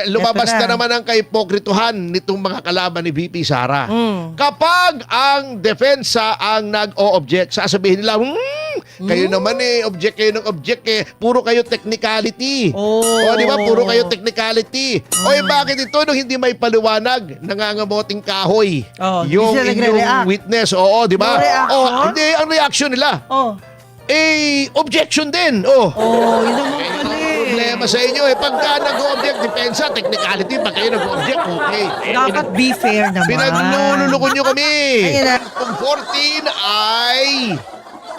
lumabas na naman ang kaipokrituhan nitong mga kalaban ni VP Sara. Kapag ang depensa ang nag-o-object, sasabihin nila, kayo naman object kayo ng object puro kayo technicality. O, di ba? Puro kayo technicality. O, bakit ito nung hindi may paliwanag, nangangamoting kahoy? Yung inyong witness. Oo, di ba? Hindi, ang reaction nila. Objection din. Yun naman pala Problema sa inyo pagka nag-object, depensa, technicality, pag kayo nag-object, okay. Dapat be fair naman. Pinaglululukon nyo kami. Ayun na. Kung 14 ay,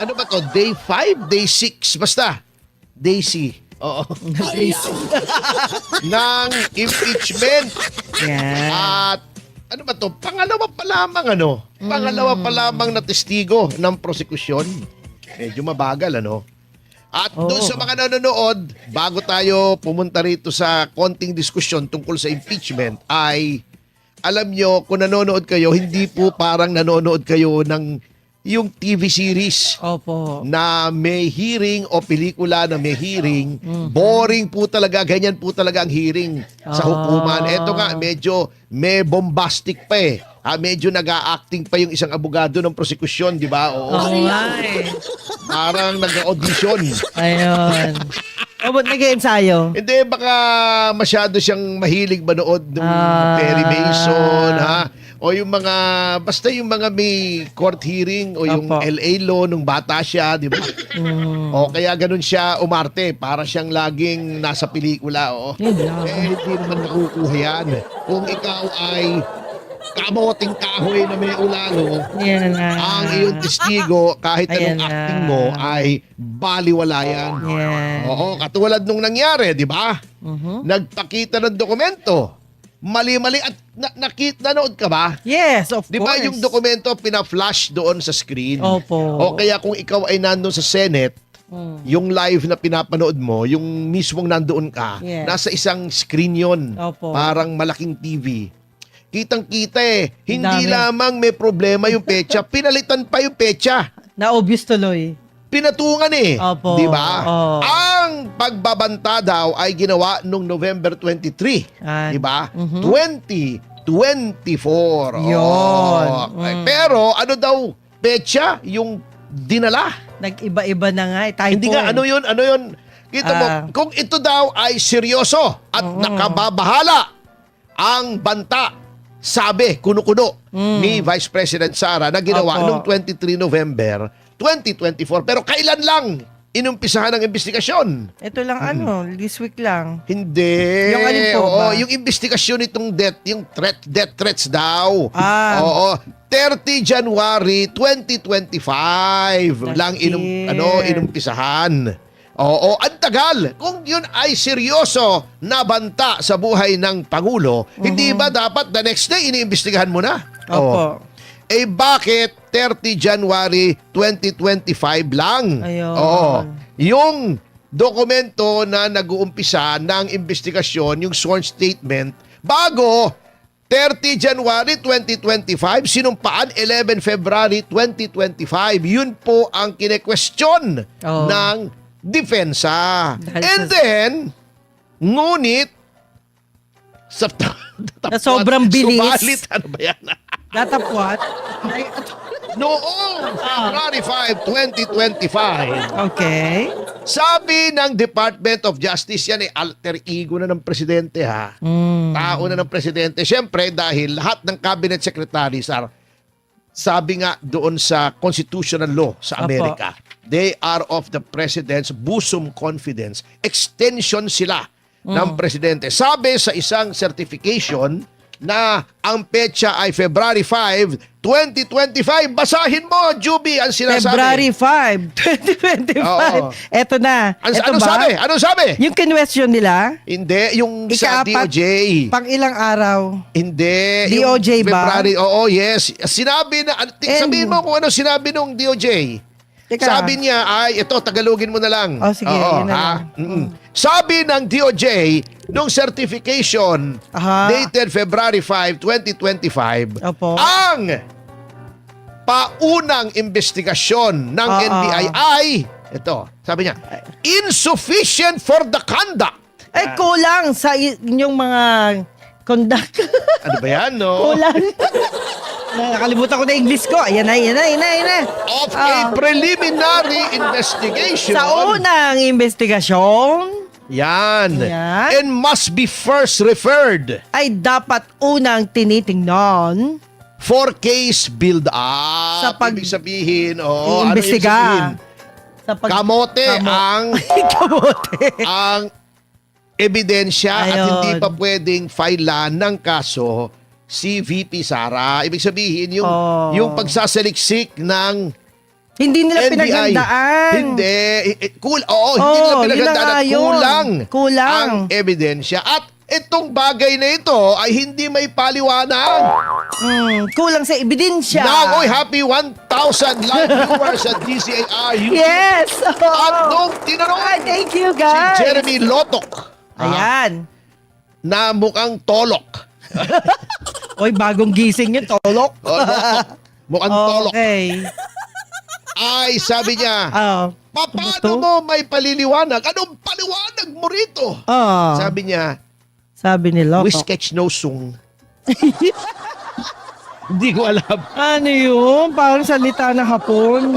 ano ba to? Day 5? Day 6? Basta. Day C. Oo. ng impeachment. Yan. At, ano ba to? Pangalawa pa lamang na testigo ng prosekusyon. Medyo mabagal, ano? At doon sa mga nanonood, bago tayo pumunta rito sa konting diskusyon tungkol sa impeachment, ay alam nyo, kung nanonood kayo, hindi po parang nanonood kayo ng yung TV series na may hearing o pelikula na may hearing. Boring po talaga, ganyan po talaga ang hearing sa hukuman. Eto nga, medyo may bombastic pa medyo nag-a-acting pa yung isang abogado ng prosekusyon, di ba? Parang nag-audition. Ayun. Ba't nag-ensayo? Hindi, baka masyado siyang mahilig manood ng Perry Mason, o yung mga, basta yung mga may court hearing o yung LA law nung bata siya, di ba? O kaya ganun siya umarte, para siyang laging nasa pelikula. Hindi naman nakukuha yan. Kung ikaw ay kamoting kahoy na may ulalo, ang iyong testigo, kahit anong acting mo, ay baliwala yan. Oo, katulad nung nangyari, di ba? Nagpakita ng dokumento. Mali-mali at nanood ka ba? Yes, of course. Di ba yung dokumento pina-flash doon sa screen? Opo. O kaya kung ikaw ay nandun sa Senate, yung live na pinapanood mo, yung mismong nandoon ka, nasa isang screen yon. Parang malaking TV. Kitang-kita Hindi lamang may problema yung pecha, pinalitan pa yung pecha. Na-obvious tuloy. Pinatungan Opo. Di ba? Ang pagbabanta daw ay ginawa noong November 23. Di ba? 2024. Yun. Pero ano daw pecha yung dinala? Nag-iba-iba na nga. Hindi nga, ano yun? Kita mo, kung ito daw ay seryoso at nakababahala ang banta, sabi, kuno-kuno ni Vice President Sara na ginawa noong 23 November 2024. Pero kailan lang inumpisahan ang investigasyon? Ito lang this week lang. Hindi. Yung alin po ba? Yung investigasyon itong yung death threats daw. 30 January 2025 lang inumpisahan. Oo, ang tagal. Kung yun ay seryoso na banta sa buhay ng Pangulo, hindi ba dapat the next day iniimbestigahan mo na? Opo. Bakit 30 January 2025 lang? Ayun. Yung dokumento na nag-uumpisa ng investigasyon, yung sworn statement, bago 30 January 2025, sinumpaan 11 February 2025. Yun po ang kine-question ng depensa. And then, ngunit, na sobrang bilis. Subalit, ano ba yan? Datapwat? Noong February 5, 2025. Okay. Sabi ng Department of Justice, yan alter ego na ng presidente Tao na ng presidente. Siyempre, dahil lahat ng cabinet secretaries sabi nga doon sa constitutional law sa Amerika, they are of the president's bosom confidence. Extension sila ng presidente. Sabi sa isang certification na ang petsa ay February 5, 2025. Basahin mo, Juby, ang sinasabi. February 5, 2025. Eto na. Anong sabi? Yung kinwestiyon nila? Hindi, yung sa Ikaapat, DOJ. Pang ilang araw? Hindi. DOJ yung ba? February, yes. Sinabi na, sabihin mo kung ano sinabi nung DOJ. Teka. Sabi niya, ito, Tagalogin mo na lang. Sige, yun na lang. Sabi ng DOJ, nung certification dated February 5, 2025, ang paunang investigasyon ng NBI ay, ito, sabi niya, insufficient for the conduct Ay, kulang sa inyong mga conduct. Ano ba yan, no? Kulang. Nakalimutan ko na English ko. Ayan na. Of a preliminary investigation. Sa unang investigasyon, Yan. Yan. And must be first referred ay dapat unang tinitingnan for case build-up. Sa pag- Ibig sabihin, ano ibig iimbestiga. sabihin? Sa Kamote ang Kamote. ang ebidensya at Ayun. hindi pa pwedeng filean ng kaso si VP Sara. Ibig sabihin, yung pagsasaliksik ng Hindi nila NBI. pinaghandaan. Hindi. Hindi nila yun pinaghandaan na at nga yun. Kulang. ang ebidensya. At itong bagay na ito ay hindi may paliwanag. Kulang sa ebidensya. Now, happy 1,000 live viewers at DCAR YouTube. Yes. At nung tinanong Ay, thank you, si guys. Jeremy Lotok Ayan. na mukhang tolok. Oy, bagong gising yun, tolok. Lotok. Mukhang tolok. Okay. Ay, sabi niya, paano mo may paliliwanag? Anong paliwanag mo rito? Sabi ni Loto. we sketch no sung. Hindi ko alam. Ano yun? Parang salita na hapon.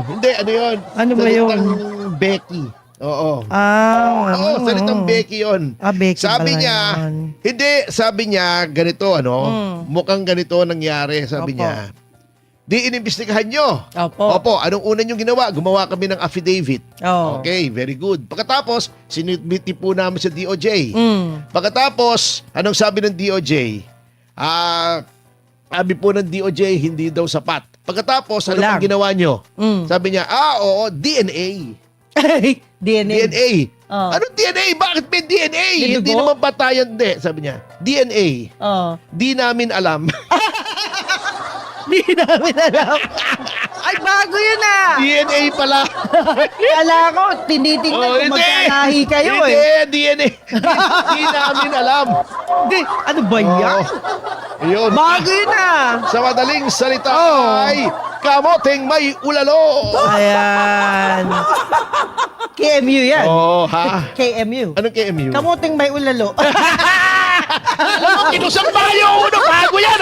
Hindi, ano yun? Ano ba yun? Salitang Becky. Oo. Salitang Becky yun. Becky Sabi pala niya, yun. hindi, sabi niya, ganito, mukhang ganito nangyari, sabi Opo. niya. Di inimbestigahan nyo. Opo. Anong una nyo ginawa? Gumawa kami ng affidavit. Oh. Okay, very good. Pagkatapos, sinibiti po namin sa DOJ. Pagkatapos, anong sabi ng DOJ? Sabi po ng DOJ, hindi daw sapat. Pagkatapos, ano Kulang. ang ginawa nyo? Sabi niya, oo, DNA. DNA. DNA. Oh. Anong DNA? Bakit may DNA? Dinugo? Hindi naman patayan, hindi. Sabi niya, DNA. Di namin alam. Hindi namin alam. Ay, bago yun DNA pala. Kala ko, tinitingnan kung magkalahi kayo DNA. Di namin alam. Hindi, ano ba yan? Yun. Bago yun Sa madaling salita ay kamoteng may ulalo. Ayan. KMU yan. KMU. Anong KMU? Kamuting may ulalo. Kinusang Mayo Uno. Bago yan,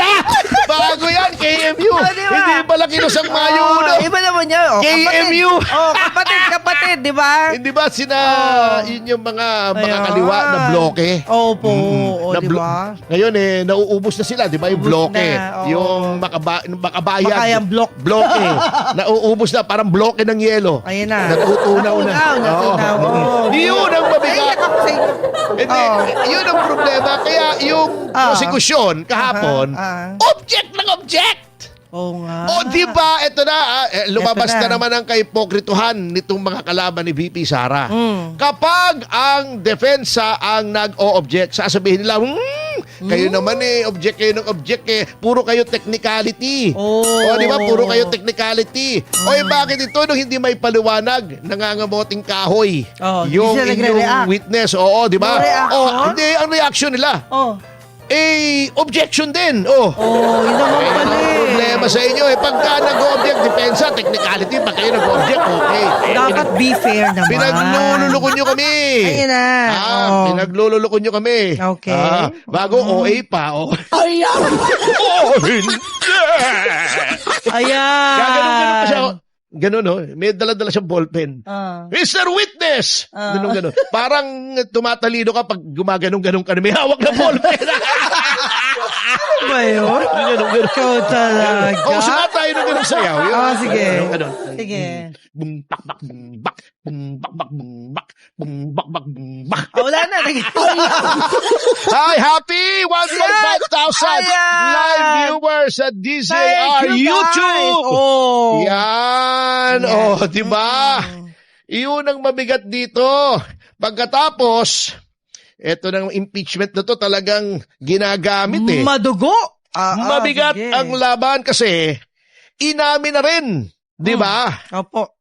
Bago yan, KMU. Diba? Hindi pala kinusang Mayo Uno. Iba naman yun. KMU. Kapatid, di ba? Hindi ba yun yung mga kaliwa na bloke? Opo, di Na ba? Ngayon nauubos na sila, di ba? Yung Ubus bloke. na, oo. Yung makabayan. Makayang block. Bloke. Nauubos na, parang bloke ng yelo. Ayun na. Natutunaw na. Natutunaw. Oo. Yun ang mabigat. Hindi, yun ang problema. Kaya yung prosekusyon kahapon, object ng object. Oo nga. O di ba, ito na, lumabas Eto na. na naman ang kaipokrituhan nitong mga kalaban ni VP Sara. Kapag ang depensa ang nag-o-object, sasabihin nila, kayo naman object kayo ng object puro kayo technicality. O di ba, puro kayo technicality. O bakit ito nung hindi may paliwanag, nangangamoting kahoy? Yung hindi sila inyong nagre-react. witness, oo, di ba? No reaction? Hindi, ang reaction nila. Objection din. Yun naman pala Problema sa inyo pagka nag-object, depensa, technicality, pag kayo nag-object, okay. Dapat be fair naman. Pinaglululukon nyo kami. Ayun na. Pinaglululukon nyo kami. Okay. Bago OA pa. Ayan! Hindi! Ayan. Gaganon pa siya. Ganon, may dala-dala siyang ballpen. Mr. Witness! Ganon. Parang tumatalino ka pag gumaganong-ganong ka na may hawak na ballpen. Ba yun? Ganon. Ikaw talaga. Sumat tayo ng ganong sayaw. Sige. Ganon. Sige. Bum bak bak bum bak bum bak bak bum bak bum bak bak bum bak. Wala na. Hi, happy 1,500 live viewers at DZR YouTube. Yan. Di ba? Iyon ang mabigat dito. Pagkatapos, eto ng impeachment na to talagang ginagamit Madugo. Mabigat sige. ang laban kasi inamin na rin. Di ba? Opo.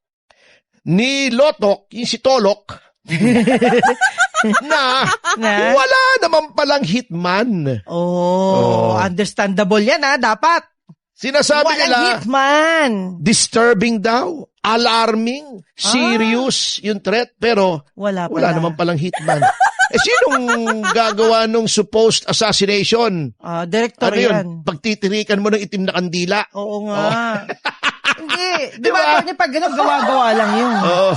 Ni Lotok, yung si Tolok, na wala naman palang hitman. Understandable yan dapat. Sinasabi Walang nila, hitman. disturbing daw, alarming, serious yung threat, pero Wala wala naman palang hitman. Sinong gagawa nung supposed assassination? Director Ano yun? yan. Pagtitirikan mo ng itim na kandila? Oo nga. Hindi. Di ba pag gano'n, gawa-gawa lang yun. Oo.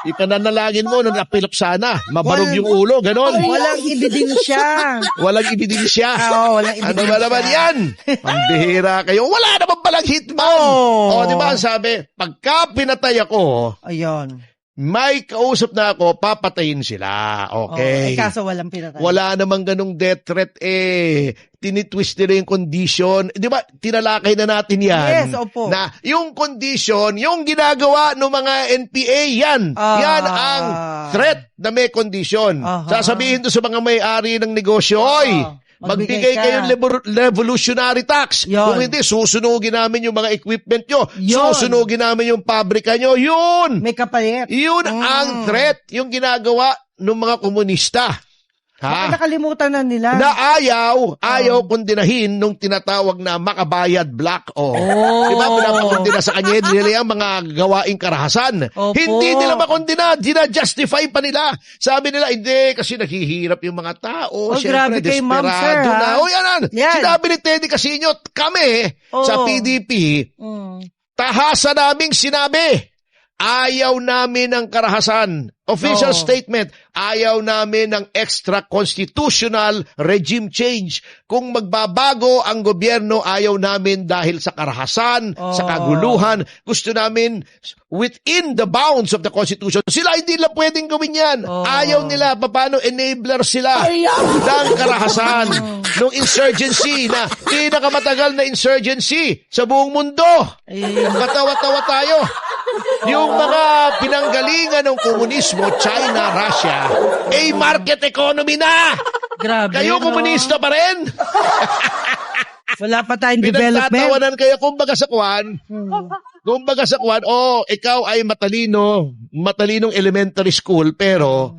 Ipananalangin mo na napilap sana. Mabarog yung ulo, ganon. Walang ebidensya. Walang ebidensya. Oo, walang ebidensya. Ano ba naman yan? Pambihira kayo. Wala naman palang hitman. Oo. O, di ba ang sabi, pagka pinatay ako, Ayun. may kausap na ako, papatayin sila. Okay. Kaso walang pinatay. Wala namang ganung death threat tinitwist nila yung condition. Di ba, tinalakay na natin yan. Yes, opo. Na yung condition, yung ginagawa ng mga NPA, yan. Yan ang threat na may condition. Sasabihin to sa mga may-ari ng negosyo, oy, magbigay kayo revolutionary tax. Yon. Kung hindi, susunugin namin yung mga equipment nyo. Yon. Susunugin namin yung pabrika nyo. Yun! May kapalit. Yun ang threat, yung ginagawa ng mga komunista. Baka nakalimutan na nila. Na ayaw kondinahin nung tinatawag na makabayad black. Di ba? Pinapakondina sa kanya nila yung mga gawaing karahasan. Opo. Hindi nila makondina. Gina-justify pa nila. Sabi nila, hindi, kasi naghihirap yung mga tao. grabe Siyempre, kay ma'am, sir, desperado na. ha? Yan. Sinabi ni Teddy Casino, kami sa PDP, tahasa naming sinabi, ayaw namin ng karahasan. Official statement, ayaw namin ng extra-constitutional regime change. Kung magbabago ang gobyerno, ayaw namin dahil sa karahasan, sa kaguluhan. Gusto namin within the bounds of the Constitution. Sila hindi nila pwedeng gawin yan. Ayaw nila. Paano enabler sila ng karahasan, ng insurgency na pinakamatagal na insurgency sa buong mundo. Katawa-tawa tayo. Yung mga pinanggalingan ng komunismo, China, Russia, market economy na! Grabe. Kayo komunista pa rin? Wala pa tayong development. Pinagtatawanan kayo, kumbaga sa kwan, ikaw ay matalinong elementary school, pero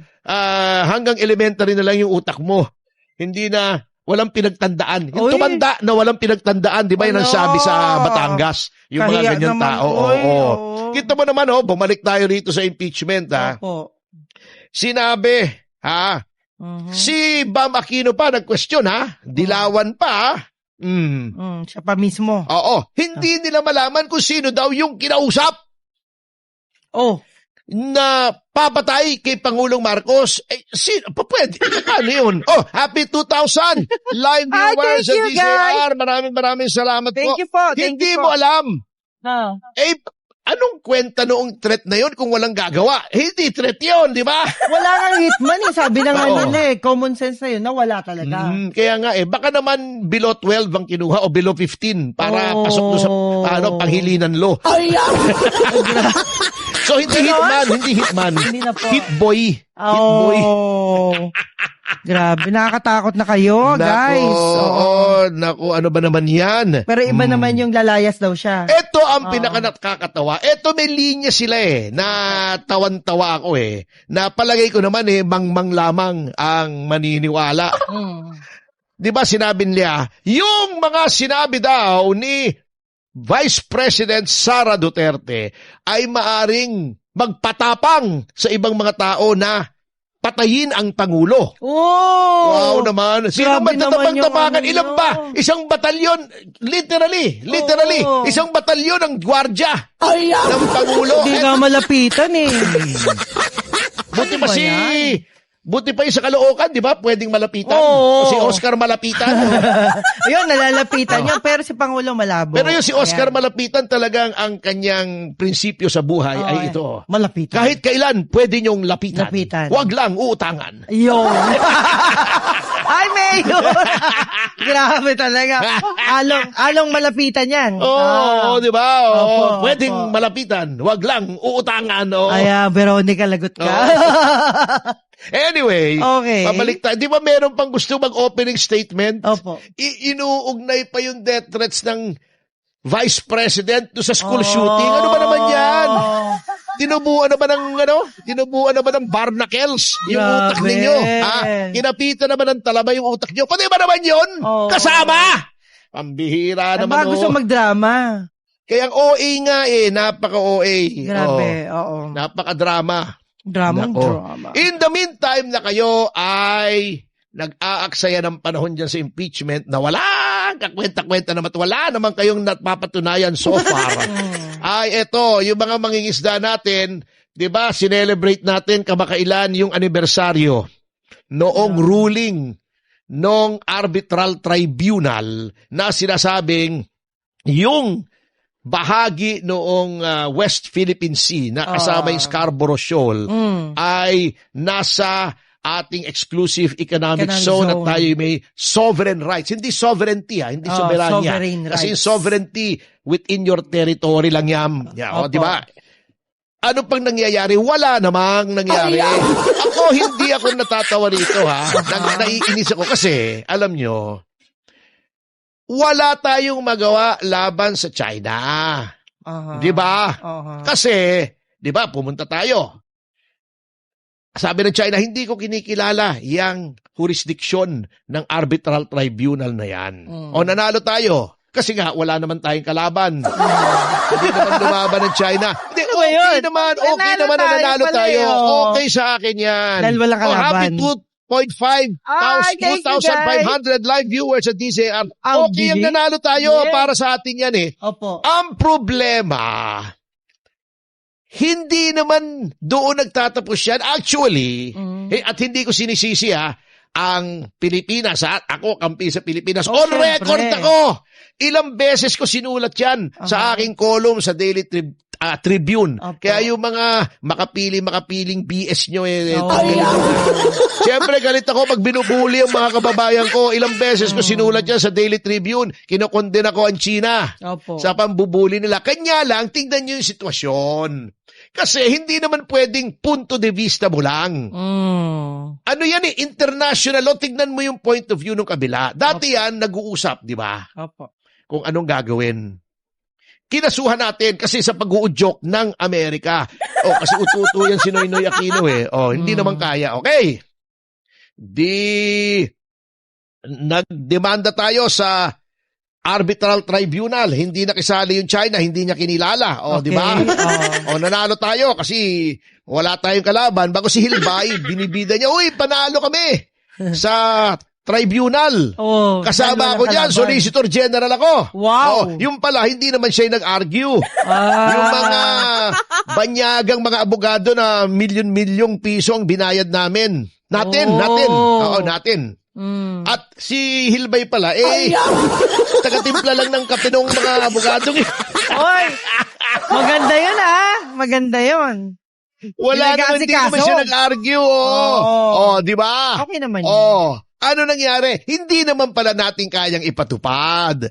hanggang elementary na lang yung utak mo. Hindi na, walang pinagtandaan. Yung tumanda na walang pinagtandaan, di ba yun ang sabi sa Batangas? Yung mga ganyan tao. Kita mo naman, bumalik tayo rito sa impeachment, Sinabi, si Bam Aquino pa nag-question, dilawan pa, siya pa mismo. Hindi nila malaman kung sino daw yung kinausap. Na papatay kay Pangulong Marcos. Sino? Pwede. Ano yun? Happy 2000! Live viewers sa DCR. Maraming salamat po. Thank you po. Hindi mo alam. Anong kwenta noong threat na yun kung walang gagawa? Hindi threat yun, di ba? Wala kang hitman Sabi na nga nila common sense na yun na wala talaga. Kaya nga baka naman below 12 ang kinuha o below 15 para pasok doon sa panghilinan law. So hindi hitman. Hindi na po. Hitboy. Grabe, nakakatakot na kayo, guys. Naku, ano ba naman yan? Pero iba naman yung lalayas daw siya. Ito ang pinakanakakatawa. Ito may linya sila na tawan-tawa ako na palagay ko naman mangmang lamang ang maniniwala. Di ba sinabi niya, yung mga sinabi daw ni Vice President Sara Duterte ay maaring magpatapang sa ibang mga tao na patayin ang Pangulo. Wow naman. Sino man tatabang-tabangan? Ilan ba? Isang batalyon, literally, isang batalyon ng gwardya ng Pangulo. Hindi nga malapitan Buti pa yung sa Caloocan, di ba? Pwedeng malapitan. Si Oscar Malapitan. Ayun, nalalapitan yun. Pero si Pangulo malabo. Pero yung si Oscar Malapitan talagang ang kanyang prinsipyo sa buhay ay ito. Malapitan. Kahit kailan, pwede niyong lapitan. Huwag lang uutangan. Ayun. Ay, Mayor! Grabe talaga. Along malapitan yan. Di ba? Pwedeng malapitan. Huwag lang uutangan. Ay, Veronica, lagot ka. Anyway, pabalik tayo. Di ba meron pang gusto mag-opening statement? Opo. Inuugnay pa yung death threats ng Vice President do sa school shooting. Ano ba naman yan? Tinubuan na ba ng barnacles yung utak ninyo? Kinapitan naman ng talaba yung utak nyo? Pwede ba naman yun? Kasama! Pambihira naman. Gusto magdrama. Kaya ang OA nga napaka-OA. Grabe, Napaka-drama. Drama. In the meantime na kayo ay nag-aaksaya ng panahon dyan sa impeachment na wala kakwenta-kwenta naman, wala naman kayong napapatunayan so far. Ay eto, yung mga mangingisda natin, 'di ba, sinelebrate natin kamakailan yung anibersaryo noong ruling nung arbitral tribunal na sinasabing yung bahagi noong West Philippine Sea na kasama yung Scarborough Shoal ay nasa ating exclusive economic zone at tayo may sovereign rights. Hindi sovereignty hindi soberanya. Sovereign Kasi rights. sovereignty within your territory lang yan. Di ba? Ano pang nangyayari? Wala namang nangyari. Ako, hindi ako natatawa rito naiinis ako kasi, alam nyo, wala tayong magawa laban sa China. Di ba? Kasi, di ba, pumunta tayo. Sabi ng China, hindi ko kinikilala yung jurisdiction ng arbitral tribunal na yan. O nanalo tayo. Kasi nga, wala naman tayong kalaban. Hindi naman lumaban ng China. Hindi, okay naman na nanalo tayo. Okay sa akin yan. Dahil walang kalaban. Happy 2,500 live viewers at DZR. Okay yung nanalo tayo para sa atin yan Opo. Ang problema, hindi naman doon nagtatapos yan. Actually, at hindi ko sinisisi ang Pilipinas. Ako, kampi sa Pilipinas. On record ako. Ilang beses ko sinulat yan sa aking column sa Daily Tribune. Kaya yung mga makapiling BS nyo Siyempre galit ako pag binubuli ang mga kababayan ko. Ilang beses ko sinulat yan sa Daily Tribune. Kinokondena ko ang China sa pambubuli nila. Kanya lang, tingnan nyo yung sitwasyon. Kasi hindi naman pwedeng punto de vista mo lang. Ano yan international law. Tignan mo yung point of view ng kabila. Dati yan, nag-uusap, di ba? Kung anong gagawin. Kinasuhan natin kasi sa pag-uudyok ng Amerika. Kasi ututo yan si Noynoy Aquino hindi naman kaya. Okay. Nagdemanda tayo sa arbitral tribunal. Hindi nakisali yung China, hindi niya kinilala. Di ba? Nanalo tayo kasi wala tayong kalaban. Bago si Hilbay, binibida niya, uy, panalo kami sa tribunal. Kasama ako dyan, Solicitor General ako. Wow. Yung pala, hindi naman siya yung nag-argue. Yung mga banyagang mga abogado na milyon-milyong piso ang binayad namin. Natin. At si Hilbay pala, taga-timpla lang ng kape ng mga abogadong. Oy, maganda yun Maganda yun. Wala naman, hindi naman siya nag-argue. Di ba? Okay naman yun. Ano nangyari? Hindi naman pala natin kayang ipatupad.